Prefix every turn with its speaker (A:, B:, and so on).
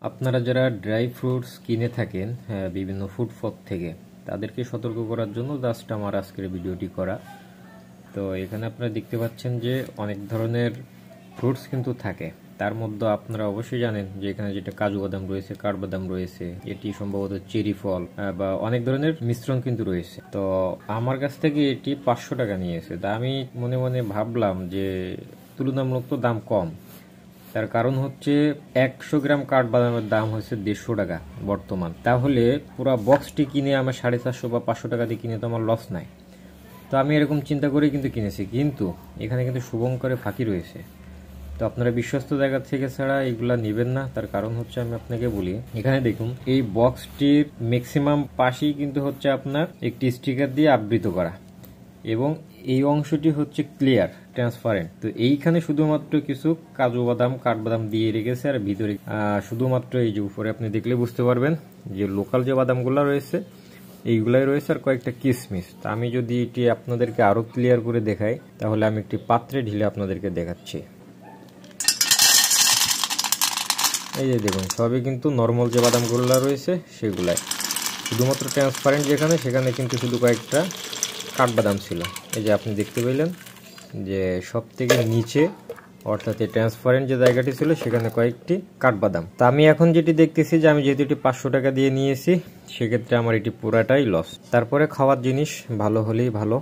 A: আপনারা যারা dry fruits কিনে থাকেন বিভিন্ন ফুড ফক থেকে তাদেরকে সতর্ক করার জন্য জাস্ট আমার আজকের ভিডিওটি করা। তো এখানে আপনারা দেখতে পাচ্ছেন যে অনেক ধরনের ফ্রুটস কিন্তু থাকে, তার মধ্যে আপনারা অবশ্যই জানেন যে এখানে যেটা কাজু বাদাম রয়েছে, কাঠবাদাম রয়েছে, এটি সম্ভবত চেরি ফল বা অনেক ধরনের মিশ্রণ কিন্তু রয়েছে। তো আমার কাছ থেকে এটি 500 টাকা নিয়েছে। তা আমি মনে মনে ভাবলাম যে তুলনামূলক তো দাম কম, তার কারণ হচ্ছে 100 গ্রাম কাঠবাদামের দাম হচ্ছে 150 টাকা বর্তমান। তাহলে পুরো বক্সটি কিনে আমার 450 বা 500 টাকা দিয়ে কিনে তো আমার লস নাই। তো আমি এরকম চিন্তা করে কিন্তু কিনেছি, কিন্তু এখানে কিন্তু শুভঙ্করে ফাঁকি রয়েছে। তো আপনারা বিশ্বস্ত জায়গা থেকে ছাড়া এগুলা নেবেন না। তার কারণ হচ্ছে আমি আপনাকে বলি, এখানে দেখুন এই বক্সটির ম্যাক্সিমাম পাশেই কিন্তু হচ্ছে আপনার একটি স্টিকার দিয়ে আবৃত করা, এবং এই অংশটি হচ্ছে ক্লিয়ার ট্রান্সপারেন্ট। তো এইখানে শুধুমাত্র কিছু কাজু বাদাম কাঠবাদাম দিয়ে রেখেছে, আর ভিতরে শুধুমাত্র এই যে উপরে আপনি দেখলে বুঝতে পারবেন যে লোকাল যে বাদামগুলো রয়েছে এইগুলাই রয়েছে, আর কয়েকটা কিশমিশ। তা আমি যদি এটি আপনাদেরকে আরো ক্লিয়ার করে দেখাই, তাহলে আমি একটি পাত্রে ঢেলে আপনাদেরকে দেখাচ্ছি। এই যে দেখুন, সবই কিন্তু নর্মাল যে বাদামগুলো রয়েছে সেগুলাই, শুধুমাত্র ট্রান্সপারেন্ট যেখানে সেখানে কিন্তু শুধু কয়েকটা কাঠবাদাম ছিল। এই যে আপনি দেখতে পেলেন যে সব থেকে নিচে অর্থাৎ এই ট্রান্সপারেন্ট যে জায়গাটি ছিল সেখানে কয়েকটি কাঠবাদাম। তা আমি এখন যেটি দেখতেছি যে আমি যেহেতু এটি 500 টাকা দিয়ে নিয়েছি, সেক্ষেত্রে আমার এটি পুরাটাই লস। তারপরে খাওয়ার জিনিস ভালো হলেই ভালো।